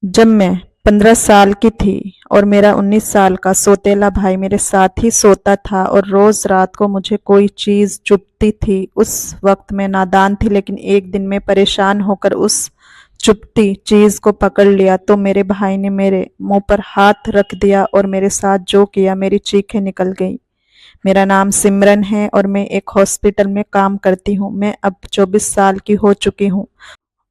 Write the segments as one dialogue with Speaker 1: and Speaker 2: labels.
Speaker 1: जब मैं 15 साल की थी और मेरा 19 साल का सौतेला भाई मेरे साथ ही सोता था और रोज रात को मुझे कोई चीज चुभती थी। उस वक्त मैं नादान थी, लेकिन एक दिन मैं परेशान होकर उस चुभती चीज को पकड़ लिया तो मेरे भाई ने मेरे मुंह पर हाथ रख दिया और मेरे साथ जो किया, मेरी चीखें निकल गई। मेरा नाम सिमरन है और मैं एक हॉस्पिटल में काम करती हूँ। मैं अब 24 साल की हो चुकी हूँ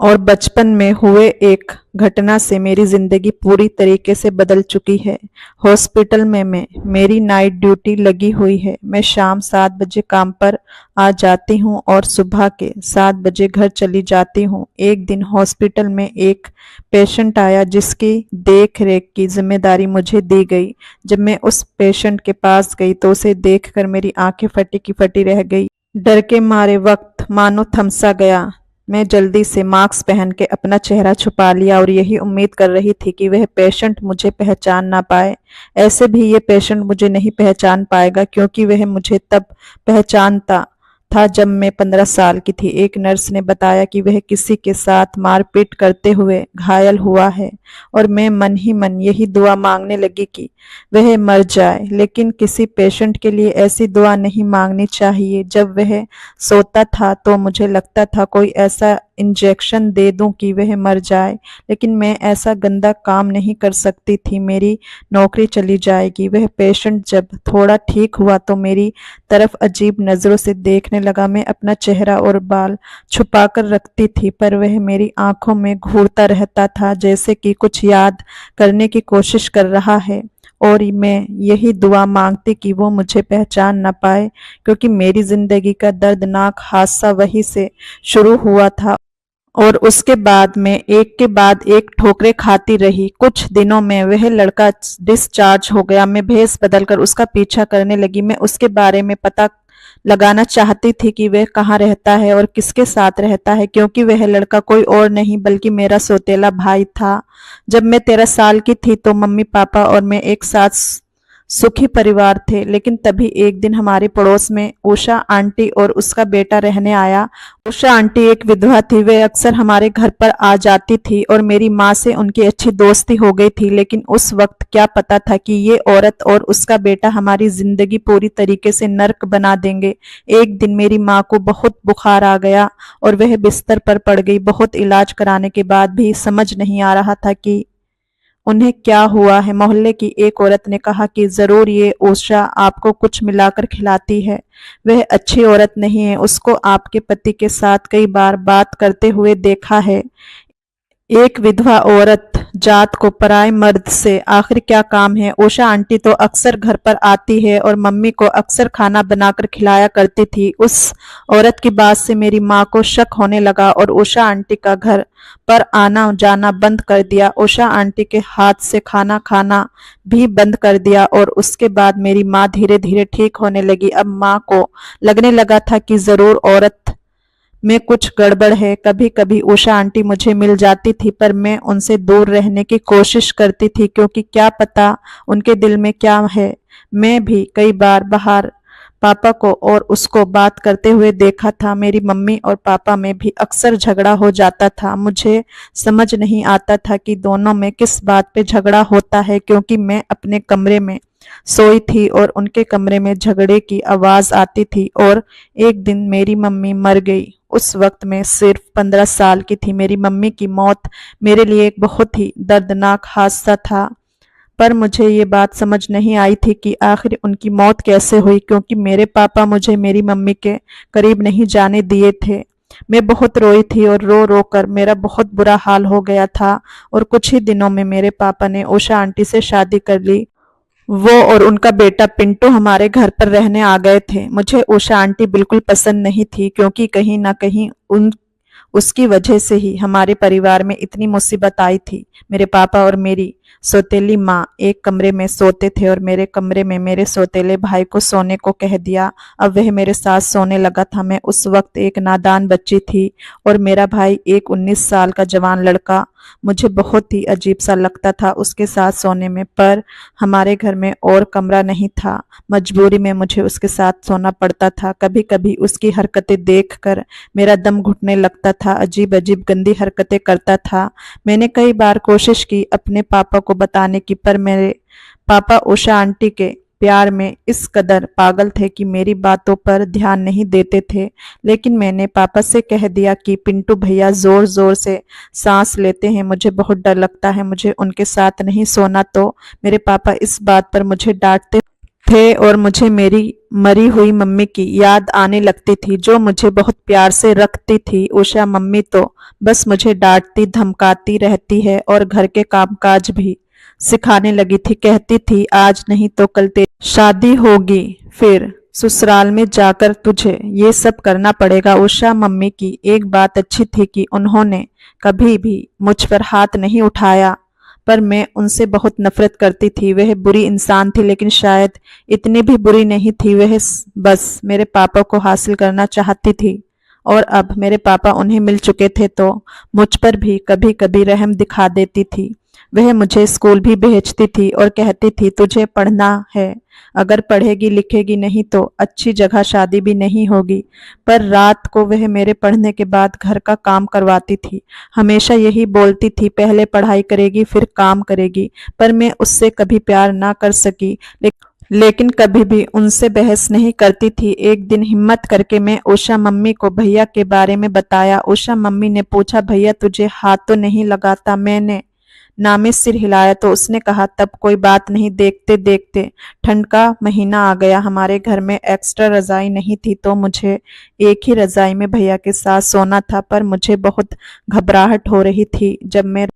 Speaker 1: और बचपन में हुए एक घटना से मेरी जिंदगी पूरी तरीके से बदल चुकी है। हॉस्पिटल में मेरी नाइट ड्यूटी लगी हुई है। मैं शाम 7 बजे काम पर आ जाती हूँ और सुबह के 7 बजे घर चली जाती हूँ। एक दिन हॉस्पिटल में एक पेशेंट आया जिसकी देख रेख की जिम्मेदारी मुझे दी गई। जब मैं उस पेशेंट के पास गई तो उसे देखकर मेरी आंखें फटी की फटी रह गई। डर के मारे वक्त मानो थमसा गया। मैं जल्दी से मास्क पहन के अपना चेहरा छुपा लिया और यही उम्मीद कर रही थी कि वह पेशेंट मुझे पहचान ना पाए। ऐसे भी ये पेशेंट मुझे नहीं पहचान पाएगा, क्योंकि वह मुझे तब पहचानता था जब मैं 15 साल की थी। एक नर्स ने बताया कि वह किसी के साथ मारपीट करते हुए घायल हुआ है और मैं मन ही मन यही दुआ मांगने लगी कि वह मर जाए। लेकिन किसी पेशेंट के लिए ऐसी दुआ नहीं मांगनी चाहिए। जब वह सोता था तो मुझे लगता था कोई ऐसा इंजेक्शन दे दूं कि वह मर जाए, लेकिन मैं ऐसा गंदा काम नहीं कर सकती थी। मेरी नौकरी चली जाएगी। वह पेशेंट जब थोड़ा ठीक हुआ तो मेरी तरफ अजीब नजरों से देखने लगा। मैं अपना चेहरा और बाल छुपा कर रखती थी, पर वह मेरी आंखों में घूरता रहता था, जैसे कि कुछ याद करने की कोशिश कर रहा है। और मैं यही दुआ मांगती कि वो मुझे पहचान न पाए, क्योंकि मेरी जिंदगी का दर्दनाक हादसा वहीं से शुरू हुआ था और उसके बाद मैं एक के बाद एक ठोकरें खाती रही। कुछ दिनों में वह लड़का डिस्चार्ज हो गया। मैं भेस बदलकर उसका पीछा करने लगी। मैं उसके बारे में पता लगाना चाहती थी कि वह कहाँ रहता है और किसके साथ रहता है, क्योंकि वह लड़का कोई और नहीं बल्कि मेरा सौतेला भाई था। जब मैं 13 साल की थी तो मम्मी पापा और मैं एक साथ सुखी परिवार थे, लेकिन तभी एक दिन हमारे पड़ोस में उषा आंटी और उसका बेटा रहने आया। उषा आंटी एक विधवा थी। वे अक्सर हमारे घर पर आ जाती थी और मेरी माँ से उनकी अच्छी दोस्ती हो गई थी, लेकिन उस वक्त क्या पता था कि ये औरत और उसका बेटा हमारी जिंदगी पूरी तरीके से नर्क बना देंगे। एक दिन मेरी माँ को बहुत बुखार आ गया और वह बिस्तर पर पड़ गई। बहुत इलाज कराने के बाद भी समझ नहीं आ रहा था कि उन्हें क्या हुआ है। मोहल्ले की एक औरत ने कहा कि जरूर ये उषा आपको कुछ मिलाकर खिलाती है। वह अच्छी औरत नहीं है, उसको आपके पति के साथ कई बार बात करते हुए देखा है। एक विधवा औरत जात को पराए मर्द से आखिर क्या काम है। उषा आंटी तो अक्सर घर पर आती है और मम्मी को अक्सर खाना बनाकर खिलाया करती थी। उस औरत की बात से मेरी माँ को शक होने लगा और उषा आंटी का घर पर आना जाना बंद कर दिया। उषा आंटी के हाथ से खाना खाना भी बंद कर दिया और उसके बाद मेरी माँ धीरे धीरे ठीक होने लगी। अब माँ को लगने लगा था कि जरूर औरत में कुछ गड़बड़ है। कभी कभी उषा आंटी मुझे मिल जाती थी, पर मैं उनसे दूर रहने की कोशिश करती थी, क्योंकि क्या पता उनके दिल में क्या है। मैं भी कई बार बाहर पापा को और उसको बात करते हुए देखा था। मेरी मम्मी और पापा में भी अक्सर झगड़ा हो जाता था। मुझे समझ नहीं आता था कि दोनों में किस बात पे झगड़ा होता है, क्योंकि मैं अपने कमरे में सोई थी और उनके कमरे में झगड़े की आवाज आती थी। और एक दिन मेरी मम्मी मर गई। उस वक्त मैं सिर्फ 15 साल की थी। मेरी मम्मी की मौत मेरे लिए एक बहुत ही दर्दनाक हादसा था, पर मुझे ये बात समझ नहीं आई थी कि आखिर उनकी मौत कैसे हुई, क्योंकि मेरे पापा मुझे मेरी मम्मी के करीब नहीं जाने दिए थे। मैं बहुत रोई थी और रो रो कर मेरा बहुत बुरा हाल हो गया था। और कुछ ही दिनों में मेरे पापा ने उषा आंटी से शादी कर ली। वो और उनका बेटा पिंटू हमारे घर पर रहने आ गए थे। मुझे उषा आंटी बिल्कुल पसंद नहीं थी, क्योंकि कहीं ना कहीं उन उसकी वजह से ही हमारे परिवार में इतनी मुसीबत आई थी। मेरे पापा और मेरी सौतेली माँ एक कमरे में सोते थे और मेरे कमरे में मेरे सौतेले भाई को सोने को कह दिया। अब वह मेरे साथ सोने लगा था। मैं उस वक्त एक नादान बच्ची थी और मेरा भाई एक 19 साल का जवान लड़का। मुझे बहुत ही अजीब सा लगता था उसके साथ सोने में, पर हमारे घर में और कमरा नहीं था। मजबूरी में मुझे उसके साथ सोना पड़ता था। कभी कभी उसकी हरकतें देखकर मेरा दम घुटने लगता था। अजीब अजीब गंदी हरकतें करता था। मैंने कई बार कोशिश की अपने पापा को बताने की, पर मेरे पापा उषा आंटी के प्यार में इस कदर पागल थे कि मेरी बातों पर ध्यान नहीं देते थे। लेकिन मैंने पापा से कह दिया कि पिंटू भैया जोर जोर से सांस लेते हैं, मुझे बहुत डर लगता है, मुझे उनके साथ नहीं सोना। तो मेरे पापा इस बात पर मुझे डांटते थे और मुझे मेरी मरी हुई मम्मी की याद आने लगती थी, जो मुझे बहुत प्यार से रखती थी। उषा मम्मी तो बस मुझे डांटती धमकाती रहती है और घर के कामकाज भी सिखाने लगी थी। कहती थी आज नहीं तो कल तेरी शादी होगी, फिर ससुराल में जाकर तुझे ये सब करना पड़ेगा। उषा मम्मी की एक बात अच्छी थी कि उन्होंने कभी भी मुझ पर हाथ नहीं उठाया, पर मैं उनसे बहुत नफरत करती थी। वह बुरी इंसान थी, लेकिन शायद इतनी भी बुरी नहीं थी। वह बस मेरे पापा को हासिल करना चाहती थी और अब मेरे पापा उन्हें मिल चुके थे तो मुझ पर भी कभी कभी रहम दिखा देती थी। वह मुझे स्कूल भी भेजती थी और कहती थी तुझे पढ़ना है, अगर पढ़ेगी लिखेगी नहीं तो अच्छी जगह शादी भी नहीं होगी। पर रात को वह मेरे पढ़ने के बाद घर का काम करवाती थी। हमेशा यही बोलती थी पहले पढ़ाई करेगी फिर काम करेगी। पर मैं उससे कभी प्यार ना कर सकी, लेकिन कभी भी उनसे बहस नहीं करती थी। एक दिन हिम्मत करके मैं उषा मम्मी को भैया के बारे में बताया। उषा मम्मी ने पूछा भैया तुझे हाथ तो नहीं लगाता? मैंने नामे सिर हिलाया तो उसने कहा तब कोई बात नहीं। देखते देखते ठंड का महीना आ गया। हमारे घर में एक्स्ट्रा रजाई नहीं थी तो मुझे एक ही रजाई में भैया के साथ सोना था। पर मुझे बहुत घबराहट हो रही थी। जब मैं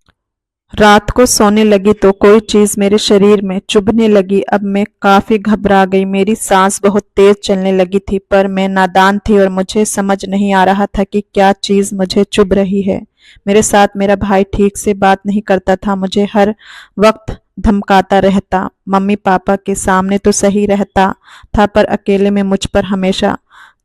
Speaker 1: रात को सोने लगी तो कोई चीज मेरे शरीर में चुभने लगी। अब मैं काफी घबरा गई। मेरी सांस बहुत तेज चलने लगी थी, पर मैं नादान थी और मुझे समझ नहीं आ रहा था कि क्या चीज मुझे चुभ रही है। मेरे साथ मेरा भाई ठीक से बात नहीं करता था, मुझे हर वक्त धमकाता रहता। मम्मी पापा के सामने तो सही रहता था, पर अकेले में मुझ पर हमेशा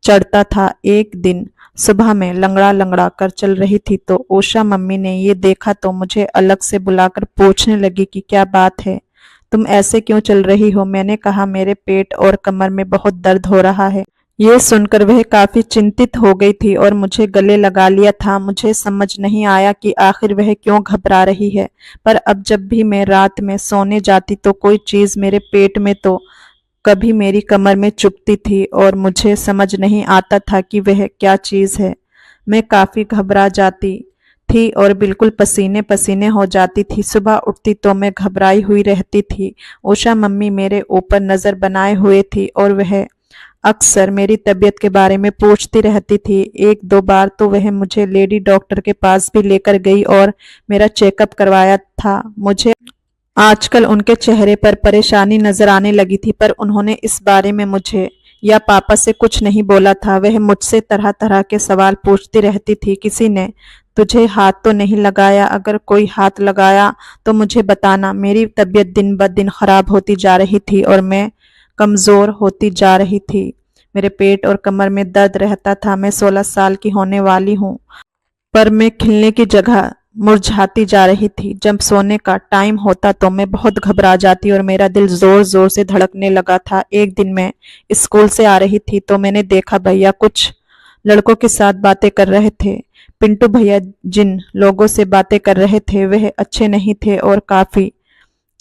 Speaker 1: चढ़ता था। एक दिन सुबह में लंगड़ा लंगड़ा कर चल रही थी तो उषा मम्मी ने ये देखा तो मुझे अलग से बुलाकर पूछने लगी कि क्या बात है, तुम ऐसे क्यों चल रही हो? मैंने कहा मेरे पेट और कमर में बहुत दर्द हो रहा है। ये सुनकर वह काफी चिंतित हो गई थी और मुझे गले लगा लिया था। मुझे समझ नहीं आया कि आखिर वह क्यों घबरा रही है, पर अब जब भी मैं रात में सोने जाती तो कोई चीज मेरे पेट में तो कभी मेरी कमर में चुभती थी और मुझे समझ नहीं आता था कि वह क्या चीज है। मैं काफी घबरा जाती थी और बिल्कुल पसीने पसीने हो जाती थी। सुबह उठती तो मैं घबराई हुई रहती थी। उषा मम्मी मेरे ऊपर नजर बनाए हुए थी और वह अक्सर मेरी तबीयत के बारे में पूछती रहती थी। एक दो बार तो वह मुझे लेडी डॉक्टर के पास भी लेकर गई और मेरा चेकअप करवाया था। मुझे आजकल उनके चेहरे पर परेशानी नजर आने लगी थी, पर उन्होंने इस बारे में मुझे या पापा से कुछ नहीं बोला था। वह मुझसे तरह तरह के सवाल पूछती रहती थी। किसी ने तुझे हाथ तो नहीं लगाया? अगर कोई हाथ लगाया तो मुझे बताना। मेरी तबीयत दिन ब दिन खराब होती जा रही थी और मैं कमजोर होती जा रही थी। मेरे पेट और कमर में दर्द रहता था। मैं 16 साल की होने वाली हूँ, पर मैं खिलने की जगह मुरझाती जा रही थी। जब सोने का टाइम होता तो मैं बहुत घबरा जाती और मेरा दिल जोर जोर से धड़कने लगा था। एक दिन मैं स्कूल से आ रही थी तो मैंने देखा भैया कुछ लड़कों के साथ बातें कर रहे थे। पिंटू भैया जिन लोगों से बातें कर रहे थे वह अच्छे नहीं थे और काफी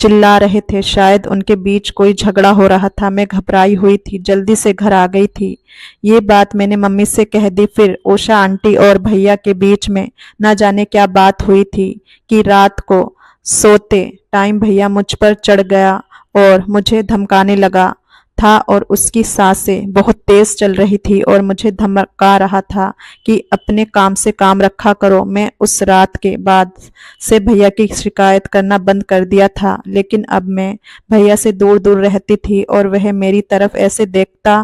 Speaker 1: चिल्ला रहे थे। शायद उनके बीच कोई झगड़ा हो रहा था। मैं घबराई हुई थी, जल्दी से घर आ गई थी। ये बात मैंने मम्मी से कह दी। फिर उषा आंटी और भैया के बीच में न जाने क्या बात हुई थी कि रात को सोते टाइम भैया मुझ पर चढ़ गया और मुझे धमकाने लगा था और उसकी सांसें बहुत तेज चल रही थी और मुझे धमका रहा था कि अपने काम से काम रखा करो। मैं उस रात के बाद से भैया की शिकायत करना बंद कर दिया था, लेकिन अब मैं भैया से दूर दूर रहती थी और वह मेरी तरफ ऐसे देखता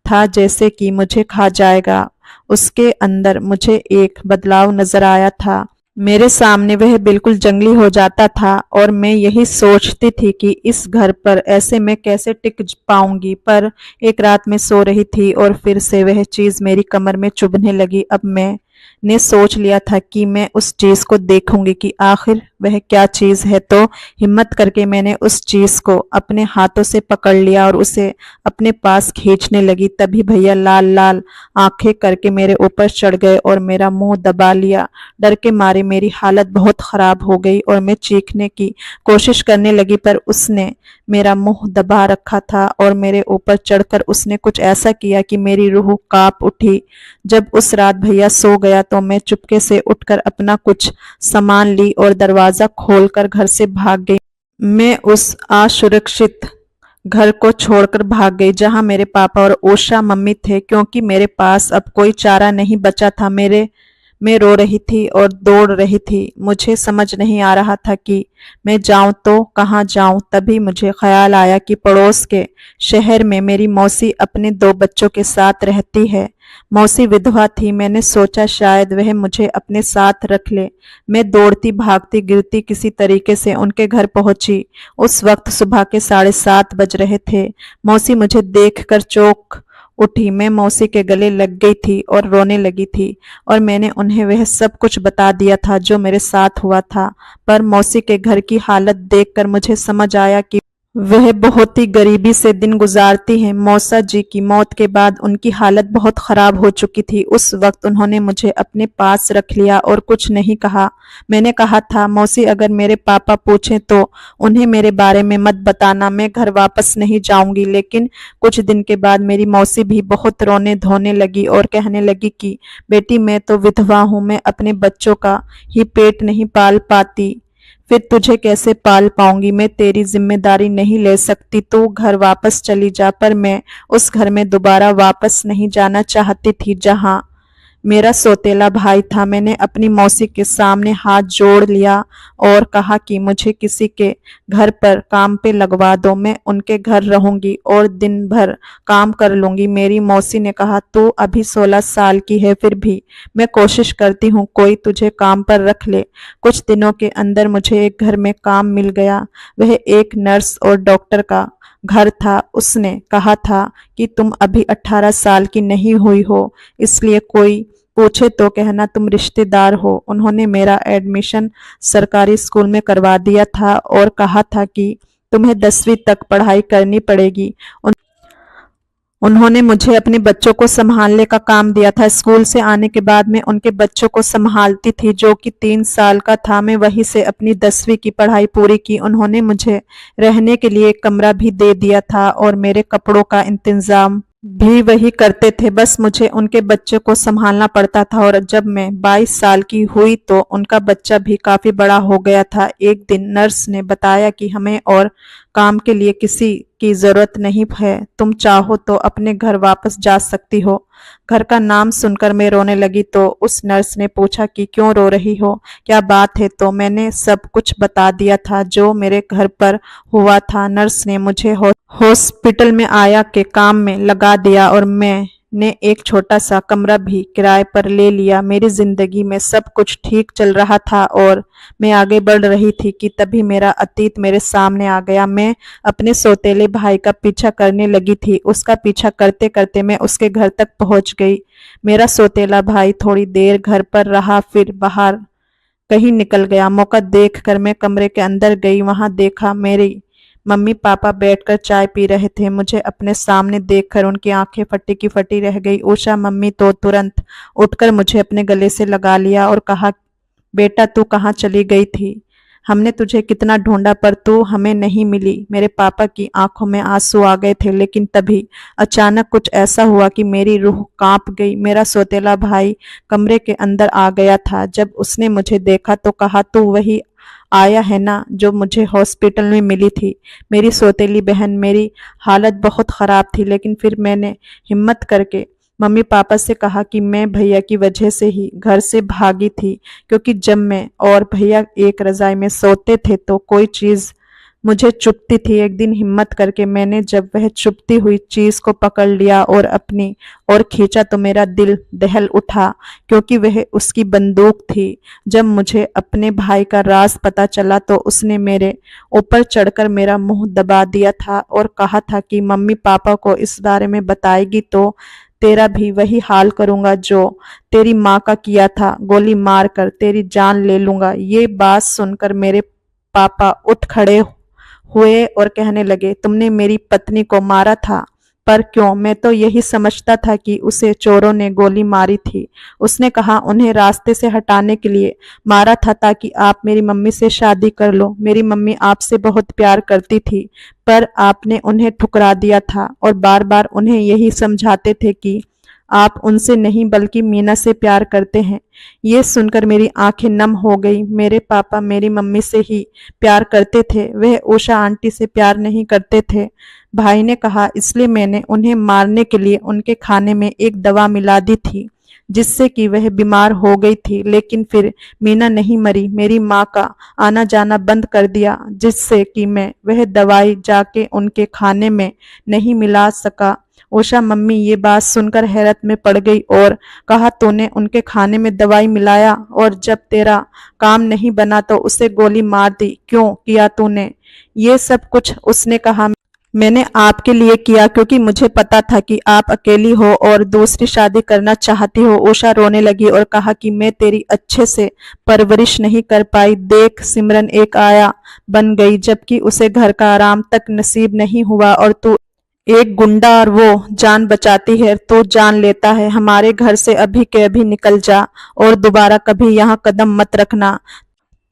Speaker 1: था जैसे कि मुझे खा जाएगा। उसके अंदर मुझे एक बदलाव नजर आया था। मेरे सामने वह बिल्कुल जंगली हो जाता था और मैं यही सोचती थी कि इस घर पर ऐसे मैं कैसे टिक पाऊंगी। पर एक रात मैं सो रही थी और फिर से वह चीज़ मेरी कमर में चुभने लगी। अब मैंने सोच लिया था कि मैं उस चीज़ को देखूंगी कि आखिर वह क्या चीज़ है। तो हिम्मत करके मैंने उस चीज़ को अपने हाथों से पकड़ लिया और उसे अपने पास खींचने लगी। तभी भैया लाल लाल आंखें करके मेरे ऊपर चढ़ गए और मेरा मुंह दबा लिया। डर के मारे मेरी हालत बहुत खराब हो गई और मैं चीखने की कोशिश करने लगी, पर उसने मेरा मुंह दबा रखा था और मेरे ऊपर चढ़कर उसने कुछ ऐसा किया कि मेरी रूह कांप उठी। जब उस रात भैया सो गया तो मैं चुपके से उठकर अपना कुछ सामान ली और दरवाजा खोलकर घर से भाग गई। मैं उस असुरक्षित घर को छोड़कर भाग गई जहां मेरे पापा और उषा मम्मी थे, क्योंकि मेरे पास अब कोई चारा नहीं बचा था। मैं रो रही थी और दौड़ रही थी। मुझे समझ नहीं आ रहा था कि मैं जाऊं तो कहाँ जाऊं। तभी मुझे ख्याल आया कि पड़ोस के शहर में मेरी मौसी अपने 2 बच्चों के साथ रहती है। मौसी विधवा थी। मैंने सोचा शायद वह मुझे अपने साथ रख ले। मैं दौड़ती भागती गिरती किसी तरीके से उनके घर पहुंची। उस वक्त सुबह के 7:30 बज रहे थे। मौसी मुझे देखकर चौंक उठी। मैं मौसी के गले लग गई थी और रोने लगी थी और मैंने उन्हें वह सब कुछ बता दिया था जो मेरे साथ हुआ था। पर मौसी के घर की हालत देखकर मुझे समझ आया कि वह बहुत ही गरीबी से दिन गुजारती हैं। मौसा जी की मौत के बाद उनकी हालत बहुत खराब हो चुकी थी। उस वक्त उन्होंने मुझे अपने पास रख लिया और कुछ नहीं कहा। मैंने कहा था, मौसी अगर मेरे पापा पूछें तो उन्हें मेरे बारे में मत बताना, मैं घर वापस नहीं जाऊंगी। लेकिन कुछ दिन के बाद मेरी मौसी भी बहुत रोने धोने लगी और कहने लगी कि बेटी, मैं तो विधवा हूँ, मैं अपने बच्चों का ही पेट नहीं पाल पाती, फिर तुझे कैसे पाल पाऊंगी। मैं तेरी जिम्मेदारी नहीं ले सकती, तू घर वापस चली जा। पर मैं उस घर में दोबारा वापस नहीं जाना चाहती थी जहां मेरा सौतेला भाई था। मैंने अपनी मौसी के सामने हाथ जोड़ लिया और कहा कि मुझे किसी के घर पर काम पे लगवा दो, मैं उनके घर रहूंगी और दिन भर काम कर लूंगी। मेरी मौसी ने कहा, तू अभी 16 साल की है, फिर भी मैं कोशिश करती हूँ कोई तुझे काम पर रख ले। कुछ दिनों के अंदर मुझे एक घर में काम मिल गया। वह एक नर्स और डॉक्टर का घर था। उसने कहा था कि तुम अभी 18 साल की नहीं हुई हो, इसलिए कोई पूछे तो कहना तुम रिश्तेदार हो। उन्होंने मेरा एडमिशन सरकारी स्कूल में करवा दिया था और कहा था कि तुम्हें 10वीं तक पढ़ाई करनी पड़ेगी। उन्होंने मुझे अपने बच्चों को संभालने का काम दिया था। स्कूल से आने के बाद मैं उनके बच्चों को संभालती थी, जो कि 3 साल का था। मैं वहीं से अपनी 10वीं की पढ़ाई पूरी की। उन्होंने मुझे रहने के लिए एक कमरा भी दे दिया था और मेरे कपड़ों का इंतजाम भी वही करते थे। बस मुझे उनके बच्चे को संभालना पड़ता था। और जब मैं 22 साल की हुई तो उनका बच्चा भी काफी बड़ा हो गया था। एक दिन नर्स ने बताया कि हमें और काम के लिए किसी की जरूरत नहीं है, तुम चाहो तो अपने घर वापस जा सकती हो। घर का नाम सुनकर मैं रोने लगी तो उस नर्स ने पूछा कि क्यों रो रही हो, क्या बात है। तो मैंने सब कुछ बता दिया था जो मेरे घर पर हुआ था। नर्स ने मुझे हॉस्पिटल में आया के काम में लगा दिया और मैंने एक छोटा सा कमरा भी किराए पर ले लिया। मेरी जिंदगी में सब कुछ ठीक चल रहा था और मैं आगे बढ़ रही थी कि तभी मेरा अतीत मेरे सामने आ गया। मैं अपने सौतेले भाई का पीछा करने लगी थी। उसका पीछा करते करते मैं उसके घर तक पहुंच गई। मेरा सौतेला भाई थोड़ी देर घर पर रहा, फिर बाहर कहीं निकल गया। मौका देखकर मैं कमरे के अंदर गई। वहां देखा मेरी मम्मी पापा बैठकर चाय पी रहे थे। मुझे अपने सामने देखकर उनकी आंखें फटी की फटी रह गई। उषा मम्मी तो तुरंत उठकर मुझे अपने गले से लगा लिया और कहा, बेटा तू कहाँ चली गई थी, हमने तुझे कितना ढूंढा पर तू हमें नहीं मिली। मेरे पापा की आंखों में आंसू आ गए थे, लेकिन तभी अचानक कुछ ऐसा हुआ कि मेरी रूह कांप गई। मेरा सौतेला भाई कमरे के अंदर आ गया था। जब उसने मुझे देखा तो कहा, तू वही आया है ना जो मुझे हॉस्पिटल में मिली थी। मेरी सौतेली बहन, मेरी हालत बहुत खराब थी, लेकिन फिर मैंने हिम्मत करके मम्मी पापा से कहा कि मैं भैया की वजह से ही घर से भागी थी, क्योंकि जब मैं और भैया एक रजाई में सोते थे तो कोई चीज मुझे चुभती थी। एक दिन हिम्मत करके मैंने जब वह चुभती हुई चीज को पकड़ लिया और अपनी ओर खींचा तो मेरा दिल दहल उठा, क्योंकि वह उसकी बंदूक थी। जब मुझे अपने भाई का राज पता चला तो उसने मेरे ऊपर चढ़कर मेरा मुंह दबा दिया था और कहा था कि मम्मी पापा को इस बारे में बताएगी तो तेरा भी वही हाल करूंगा जो तेरी माँ का किया था, गोली मार कर तेरी जान ले लूंगा। ये बात सुनकर मेरे पापा उठ खड़े हुए और कहने लगे, तुमने मेरी पत्नी को मारा था? पर क्यों? मैं तो यही समझता था कि उसे चोरों ने गोली मारी थी। उसने कहा, उन्हें रास्ते से हटाने के लिए मारा था ताकि आप मेरी मम्मी से शादी कर लो। मेरी मम्मी आपसे बहुत प्यार करती थी, पर आपने उन्हें ठुकरा दिया था और बार बार उन्हें यही समझाते थे कि आप उनसे नहीं बल्कि मीना से प्यार करते हैं। ये सुनकर मेरी आंखें नम हो गई। मेरे पापा मेरी मम्मी से ही प्यार करते थे, वह उषा आंटी से प्यार नहीं करते थे। भाई ने कहा, इसलिए मैंने उन्हें मारने के लिए उनके खाने में एक दवा मिला दी थी जिससे कि वह बीमार हो गई थी। लेकिन फिर मीना नहीं मरी, मेरी माँ का आना जाना बंद कर दिया, जिससे कि मैं वह दवाई जाके उनके खाने में नहीं मिला सका। उषा मम्मी ये बात सुनकर हैरत में पड़ गई और कहा, तूने उनके खाने में दवाई मिलाया और जब तेरा काम नहीं बना तो उसे गोली मार दी? क्यों किया तूने ये सब कुछ? उसने कहा, मैंने आपके लिए किया क्योंकि मुझे पता था कि आप अकेली हो और दूसरी शादी करना चाहती हो। उषा रोने लगी और कहा कि मैं तेरी अच्छे से परवरिश नहीं कर पाई। देख सिमरन एक आया बन गई, जबकि उसे घर का आराम तक नसीब नहीं हुआ और तू एक गुंडा और वो जान बचाती है तो जान लेता है। हमारे घर से अभी के अभी निकल जा और दोबारा कभी यहाँ कदम मत रखना।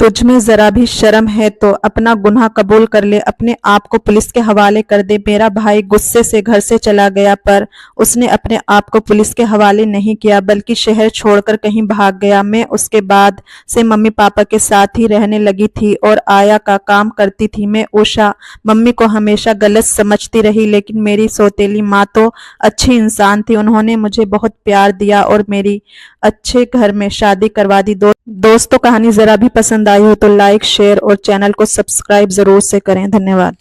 Speaker 1: तुझ में जरा भी शर्म है तो अपना गुनाह कबूल कर ले, अपने आप को पुलिस के हवाले कर दे। मेरा भाई गुस्से से घर से चला गया, पर उसने अपने आप को पुलिस के हवाले नहीं किया बल्कि शहर छोड़कर कहीं भाग गया। मैं उसके बाद से मम्मी पापा के साथ ही रहने लगी थी और आया का काम करती थी। मैं उषा मम्मी को हमेशा गलत समझती रही, लेकिन मेरी सौतेली माँ तो अच्छी इंसान थी। उन्होंने मुझे बहुत प्यार दिया और मेरी अच्छे घर में शादी करवा दी। दोस्तों, कहानी जरा भी पसंद आई हो तो लाइक, शेयर और चैनल को सब्सक्राइब जरूर से करें। धन्यवाद।